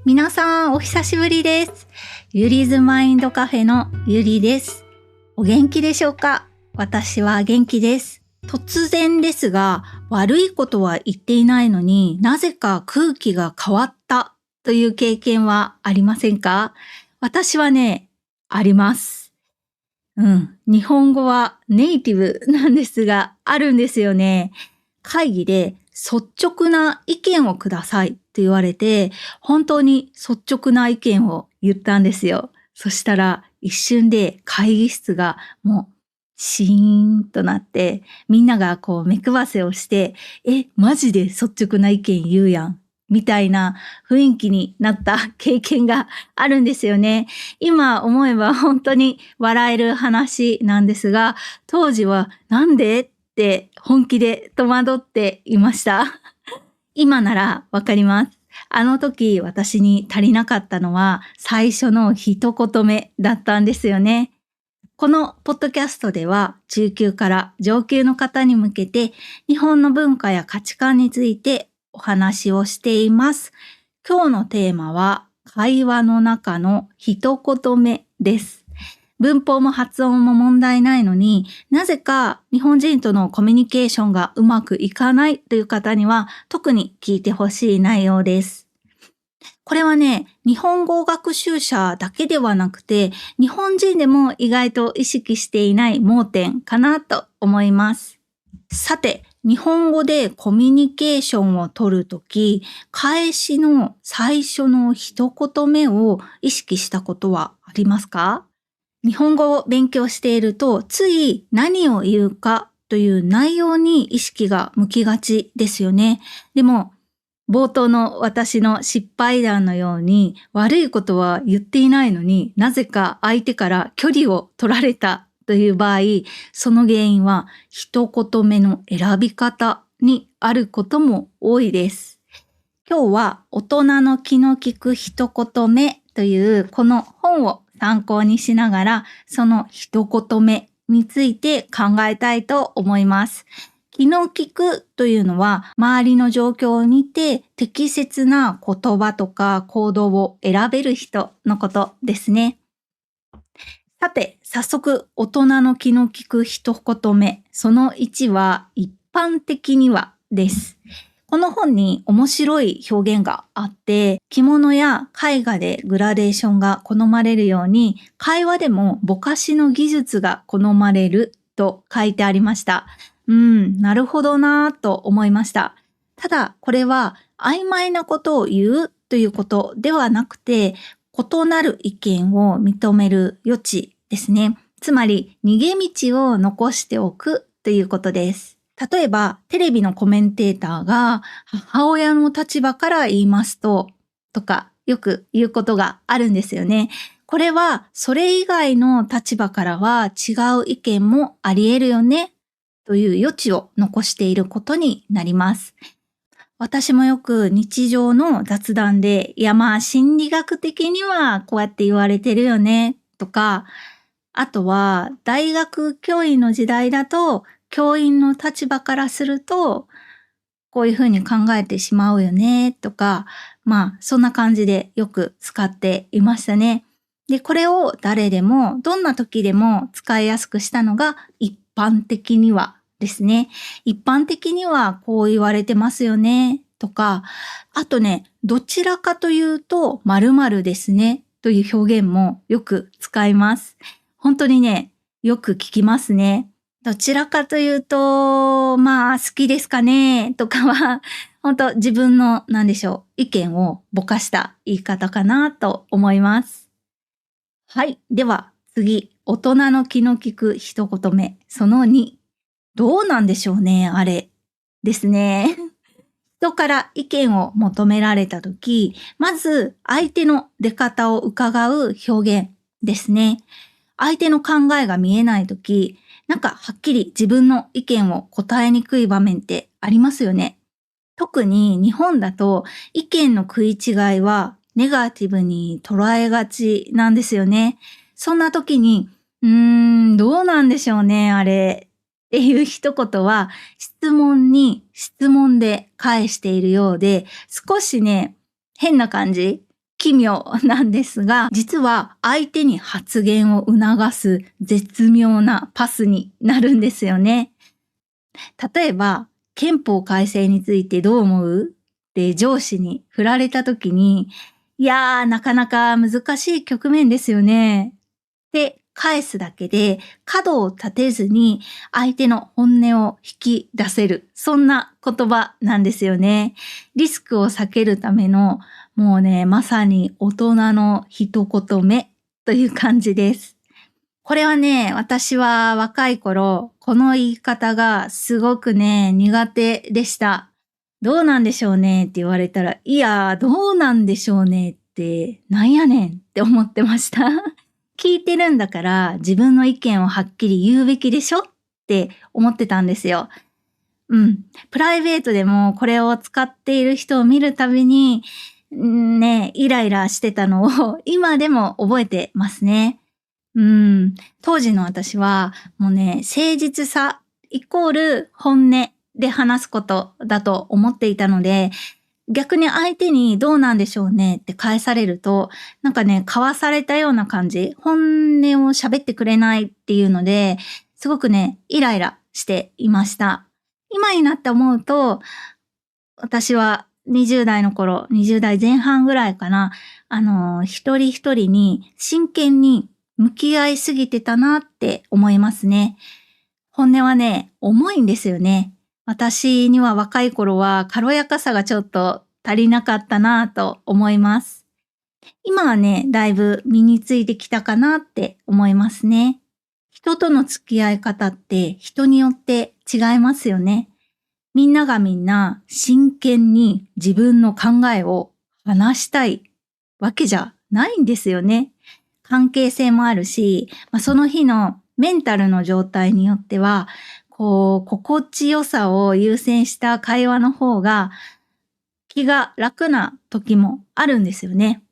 皆さんお久しぶりです。ゆりずマインドカフェのゆりです。お元気でしょうか？私は元気です。突然ですが、悪いことは言っていないのになぜか空気が変わったという経験はありませんか？私はね、あります。日本語はネイティブなんですが、あるんですよね。会議で率直な意見をくださいって言われて、本当に率直な意見を言ったんですよ。そしたら一瞬で会議室がもうシーンとなって、みんながこう目配せをして、マジで率直な意見言うやん。みたいな雰囲気になった経験があるんですよね。今思えば本当に笑える話なんですが、当時はなんでって本気で戸惑っていました。今ならわかります。あの時私に足りなかったのは最初の一言目だったんですよね。このポッドキャストでは中級から上級の方に向けて日本の文化や価値観についてお話をしています。今日のテーマは会話の中の一言目です。文法も発音も問題ないのになぜか日本人とのコミュニケーションがうまくいかないという方には特に聞いてほしい内容です。これはね、日本語学習者だけではなくて、日本人でも意外と意識していない盲点かなと思います。さて、日本語でコミュニケーションを取るとき、返しの最初の一言目を意識したことはありますか？日本語を勉強していると、つい何を言うかという内容に意識が向きがちですよね。でも、冒頭の私の失敗談のように悪いことは言っていないのになぜか相手から距離を取られたという場合、その原因は一言目の選び方にあることも多いです。今日は大人の気の利く一言目というこの本を参考にしながらその一言目について考えたいと思います。気の利くというのは周りの状況を見て適切な言葉とか行動を選べる人のことですね。さて、早速大人の気の利く一言目、その1は一般的にはです。この本に面白い表現があって、着物や絵画でグラデーションが好まれるように、会話でもぼかしの技術が好まれると書いてありました。なるほどなぁと思いました。ただ、これは曖昧なことを言うということではなくて、異なる意見を認める余地ですね。つまり、逃げ道を残しておくということです。例えば、テレビのコメンテーターが母親の立場から言いますとかよく言うことがあるんですよね。これはそれ以外の立場からは違う意見もあり得るよねという余地を残していることになります。私もよく日常の雑談で、心理学的にはこうやって言われてるよねとか、あとは大学教員の時代だと教員の立場からするとこういうふうに考えてしまうよねとか、そんな感じでよく使っていましたね。で、これを誰でもどんな時でも使いやすくしたのが一般的にはですね。一般的にはこう言われてますよねとか、あとね、どちらかというと〇〇ですねという表現もよく使います。本当にね、よく聞きますね。どちらかというと、好きですかねとかは、本当自分の、意見をぼかした言い方かなと思います。はい。では次、大人の気の利く一言目。その2。どうなんでしょうね、あれ。ですね。人から意見を求められたとき、まず相手の出方を伺う表現ですね。相手の考えが見えないとき、はっきり自分の意見を答えにくい場面ってありますよね。特に日本だと意見の食い違いはネガティブに捉えがちなんですよね。そんな時に、どうなんでしょうね、あれ。っていう一言は質問に質問で返しているようで、少しね、変な感じ、奇妙なんですが、実は相手に発言を促す絶妙なパスになるんですよね。例えば、憲法改正についてどう思うって上司に振られた時に、いやー、なかなか難しい局面ですよね。って返すだけで角を立てずに相手の本音を引き出せる。そんな言葉なんですよね。リスクを避けるためのもうね、まさに大人の一言目という感じです。これはね、私は若い頃、この言い方がすごくね、苦手でした。どうなんでしょうねって言われたら、いや、どうなんでしょうねってなんやねんって思ってました。聞いてるんだから自分の意見をはっきり言うべきでしょって思ってたんですよ。プライベートでもこれを使っている人を見るたびに、イライラしてたのを今でも覚えてますね。当時の私はもうね、誠実さイコール本音で話すことだと思っていたので、逆に相手にどうなんでしょうねって返されると、なんかね、かわされたような感じ、本音を喋ってくれないっていうので、すごくね、イライラしていました。今になって思うと、私は20代の頃、20代前半ぐらいかな、一人一人に真剣に向き合いすぎてたなって思いますね。本音はね、重いんですよね。私には若い頃は軽やかさがちょっと足りなかったなと思います。今はね、だいぶ身についてきたかなって思いますね。人との付き合い方って人によって違いますよね。みんながみんな真剣に自分の考えを話したいわけじゃないんですよね。関係性もあるし、その日のメンタルの状態によっては、心地よさを優先した会話の方が気が楽な時もあるんですよね。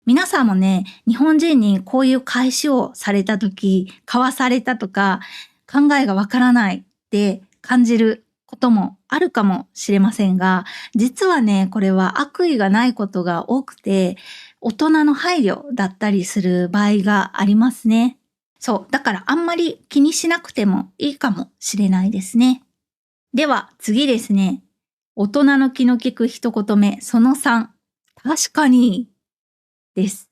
皆さんもね、日本人にこういう返しをされた時、交わされたとか、考えがわからないって感じることもあるかもしれませんが、実はね、これは悪意がないことが多くて、大人の配慮だったりする場合がありますね。そう。だからあんまり気にしなくてもいいかもしれないですね。では次ですね。大人の気の利く一言目、その3。確かにです。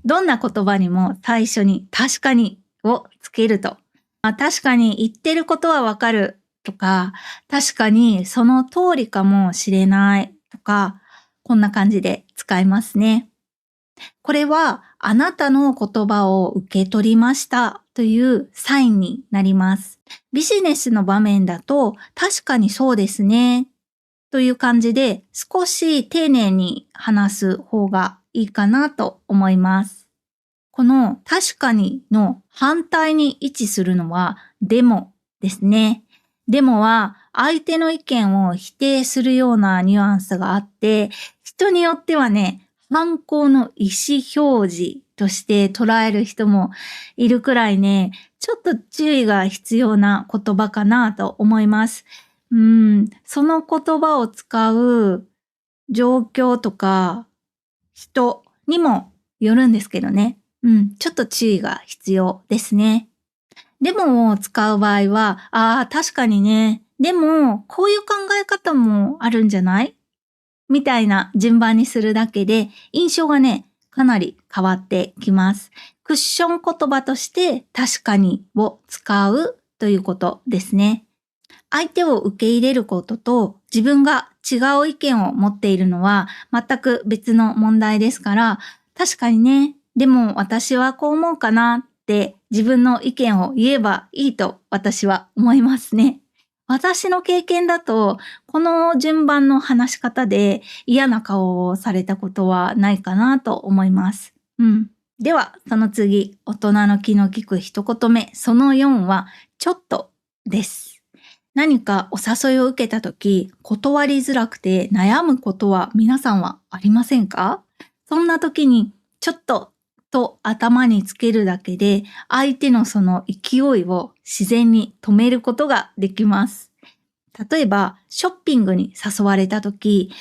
どんな言葉にも最初に確かにをつけると。確かに言ってることはわかるとか、確かにその通りかもしれないとか、こんな感じで使いますね。これはあなたの言葉を受け取りましたというサインになります。ビジネスの場面だと確かにそうですねという感じで少し丁寧に話す方がいいかなと思います。この確かにの反対に位置するのはでもですね。でもは相手の意見を否定するようなニュアンスがあって、人によってはね、反抗の意思表示として捉える人もいるくらいね、ちょっと注意が必要な言葉かなと思います。その言葉を使う状況とか人にもよるんですけどね。ちょっと注意が必要ですね。でもを使う場合は、確かにね、でもこういう考え方もあるんじゃないみたいな順番にするだけで印象がね、かなり変わってきます。クッション言葉として確かにを使うということですね。相手を受け入れることと自分が違う意見を持っているのは全く別の問題ですから、確かにね、でも私はこう思うかなって自分の意見を言えばいいと私は思いますね。私の経験だと、この順番の話し方で嫌な顔をされたことはないかなと思います。では、その次、大人の気の利く一言目、その4は、ちょっとです。何かお誘いを受けたとき、断りづらくて悩むことは皆さんはありませんか？そんな時に、ちょっとと頭につけるだけで相手のその勢いを自然に止めることができます。例えばショッピングに誘われた時、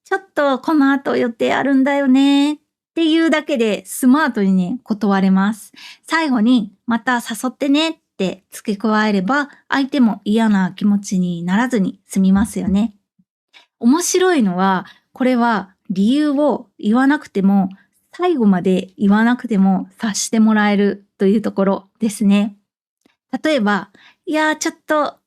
ちょっとこの後予定あるんだよねっていうだけでスマートにね、断れます。最後にまた誘ってねって付け加えれば、相手も嫌な気持ちにならずに済みますよね。面白いのは、これは理由を言わなくても、最後まで言わなくても察してもらえるというところですね。例えば、いやーちょっと、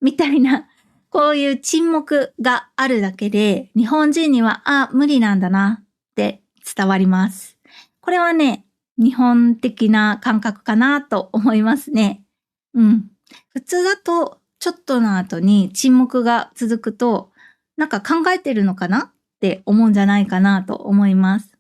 みたいな、こういう沈黙があるだけで、日本人には、無理なんだなって伝わります。これはね、日本的な感覚かなと思いますね。普通だと、ちょっとの後に沈黙が続くと、なんか考えてるのかなって思うんじゃないかなと思います。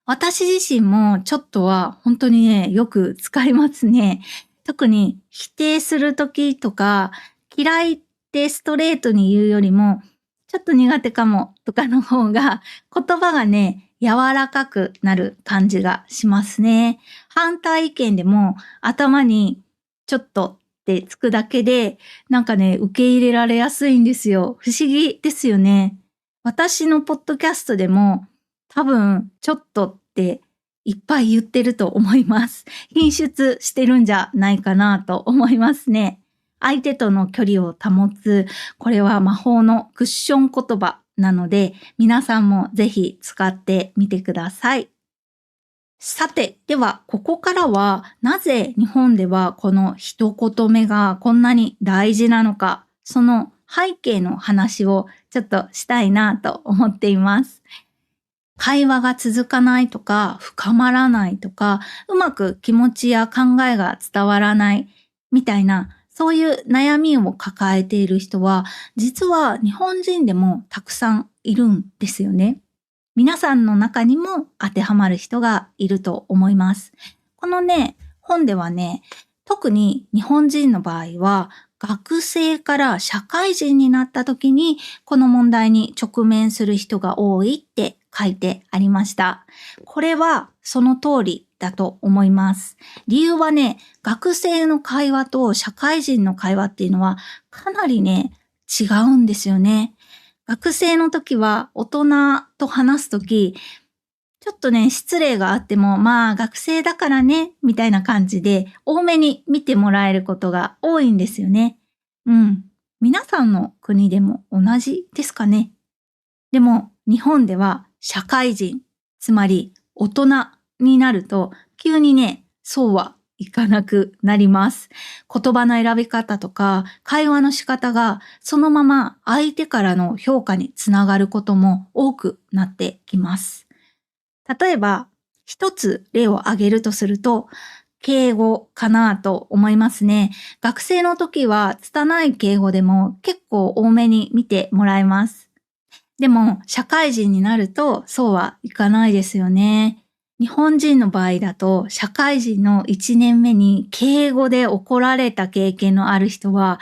私自身もちょっとは本当にね、よく使いますね。特に否定するときとか、嫌いってストレートに言うよりも、ちょっと苦手かもとかの方が言葉がね、柔らかくなる感じがしますね。反対意見でも頭にちょっとってつくだけで、なんかね、受け入れられやすいんですよ。不思議ですよね。私のポッドキャストでも多分ちょっとっていっぱい言ってると思います。品質してるんじゃないかなと思いますね。相手との距離を保つ、これは魔法のクッション言葉なので、皆さんもぜひ使ってみてください。さて、ではここからはなぜ日本ではこの一言目がこんなに大事なのか、その背景の話をちょっとしたいなと思っています。会話が続かないとか深まらないとか、うまく気持ちや考えが伝わらないみたいな、そういう悩みを抱えている人は、実は日本人でもたくさんいるんですよね。皆さんの中にも当てはまる人がいると思います。このね、本ではね、特に日本人の場合は、学生から社会人になった時にこの問題に直面する人が多いって書いてありました。これはその通りだと思います。理由はね、学生の会話と社会人の会話っていうのはかなりね、違うんですよね。学生の時は大人と話す時、ちょっとね、失礼があっても、学生だからね、みたいな感じで、多めに見てもらえることが多いんですよね。皆さんの国でも同じですかね。でも、日本では社会人、つまり大人になると、急にね、そうはいかなくなります。言葉の選び方とか、会話の仕方が、そのまま相手からの評価につながることも多くなってきます。例えば、一つ例を挙げるとすると、敬語かなと思いますね。学生の時は拙い敬語でも結構多めに見てもらえます。でも、社会人になるとそうはいかないですよね。日本人の場合だと、社会人の1年目に敬語で怒られた経験のある人は、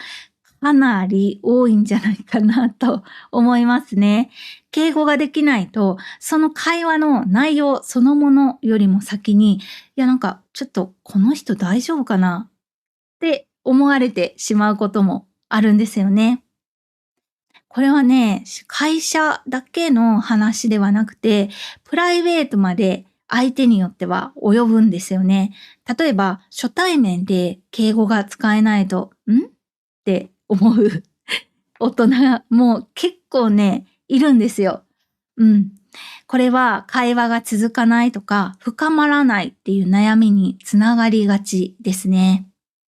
かなり多いんじゃないかなと思いますね。敬語ができないと、その会話の内容そのものよりも先に、ちょっとこの人大丈夫かなって思われてしまうこともあるんですよね。これはね、会社だけの話ではなくて、プライベートまで相手によっては及ぶんですよね。例えば、初対面で敬語が使えないと、って思う大人も結構ね、いるんですよ。これは会話が続かないとか深まらないっていう悩みにつながりがちですね。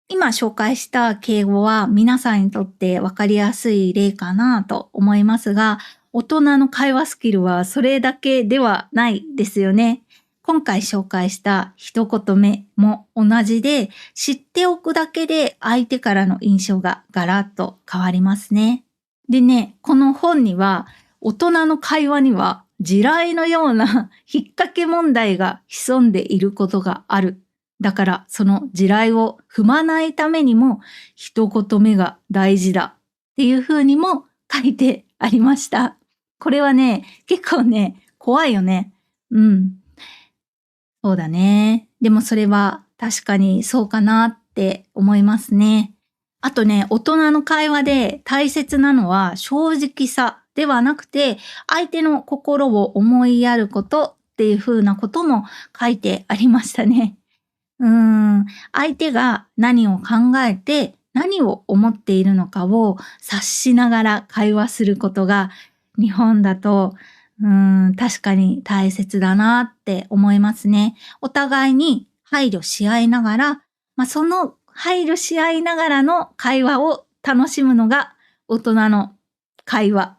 今紹介した敬語は皆さんにとってわかりやすい例かなと思いますが、大人の会話スキルはそれだけではないですよね。今回紹介した一言目も同じで、知っておくだけで相手からの印象がガラッと変わりますね。でね、この本には大人の会話には地雷のような引っ掛け問題が潜んでいることがある。だからその地雷を踏まないためにも一言目が大事だっていう風にも書いてありました。これはね、結構ね、怖いよね。そうだね。でもそれは確かにそうかなって思いますね。あとね、大人の会話で大切なのは正直さではなくて、相手の心を思いやることっていう風なことも書いてありましたね。相手が何を考えて何を思っているのかを察しながら会話することが日本だと確かに大切だなって思いますね。お互いに配慮し合いながら、その配慮し合いながらの会話を楽しむのが大人の会話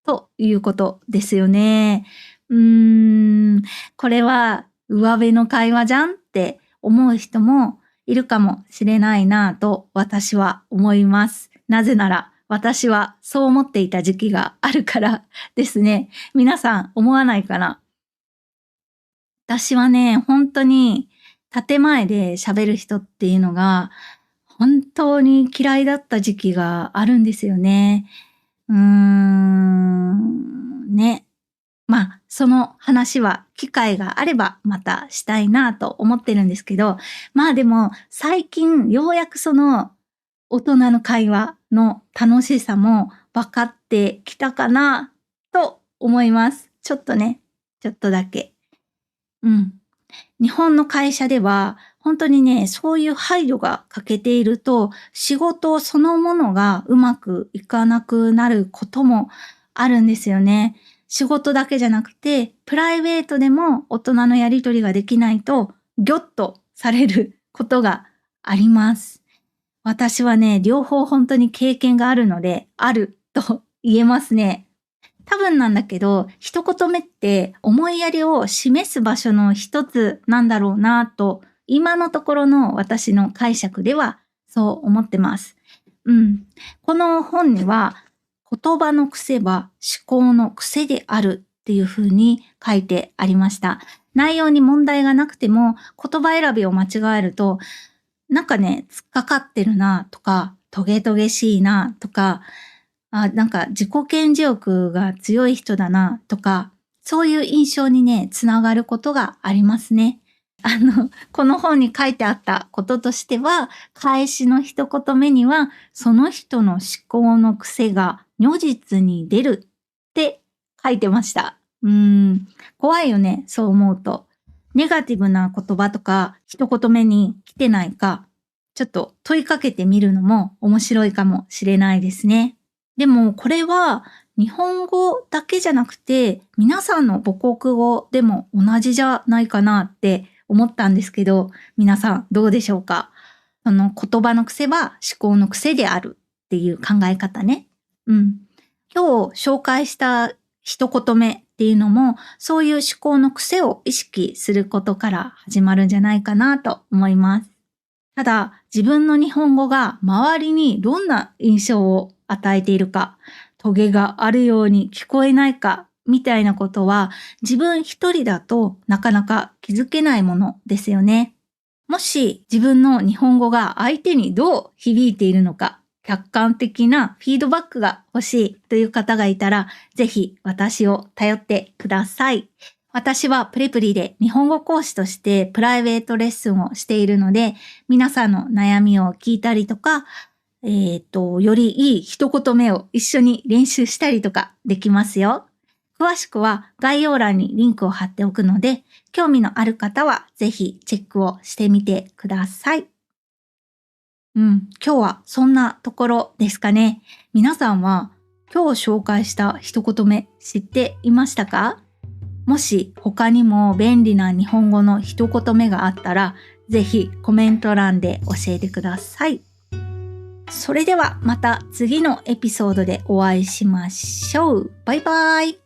ということですよね。これは上辺の会話じゃんって思う人もいるかもしれないなと私は思います。なぜなら私はそう思っていた時期があるからですね。皆さん思わないかな？私はね、本当に建前で喋る人っていうのが本当に嫌いだった時期があるんですよね。ね。その話は機会があればまたしたいなと思ってるんですけど、でも最近ようやくその大人の会話の楽しさも分かってきたかなと思います。ちょっとだけ。日本の会社では本当にね、そういう配慮が欠けていると仕事そのものがうまくいかなくなることもあるんですよね。仕事だけじゃなくてプライベートでも大人のやり取りができないとギョッとされることがあります。私はね、両方本当に経験があるので、あると言えますね。多分なんだけど、一言目って思いやりを示す場所の一つなんだろうなと、今のところの私の解釈ではそう思ってます。この本には、言葉の癖は思考の癖であるっていう風に書いてありました。内容に問題がなくても、言葉選びを間違えると、突っかかってるなとか、トゲトゲしいなとか、自己顕示欲が強い人だなとか、そういう印象にね、つながることがありますね。この本に書いてあったこととしては、返しの一言目には、その人の思考の癖が如実に出るって書いてました。怖いよね、そう思うと。ネガティブな言葉とか一言目に来てないか、ちょっと問いかけてみるのも面白いかもしれないですね。でもこれは日本語だけじゃなくて皆さんの母国語でも同じじゃないかなって思ったんですけど、皆さんどうでしょうか？言葉の癖は思考の癖であるっていう考え方ね。今日紹介した一言目っていうのもそういう思考の癖を意識することから始まるんじゃないかなと思います。ただ自分の日本語が周りにどんな印象を与えているか、トゲがあるように聞こえないかみたいなことは自分一人だとなかなか気づけないものですよね。もし自分の日本語が相手にどう響いているのか、客観的なフィードバックが欲しいという方がいたら、ぜひ私を頼ってください。私はプレプリで日本語講師としてプライベートレッスンをしているので、皆さんの悩みを聞いたりとか、よりいい一言目を一緒に練習したりとかできますよ。詳しくは概要欄にリンクを貼っておくので、興味のある方はぜひチェックをしてみてください。今日はそんなところですかね。皆さんは今日紹介した一言目知っていましたか？もし他にも便利な日本語の一言目があったら、ぜひコメント欄で教えてください。それではまた次のエピソードでお会いしましょう。バイバイ。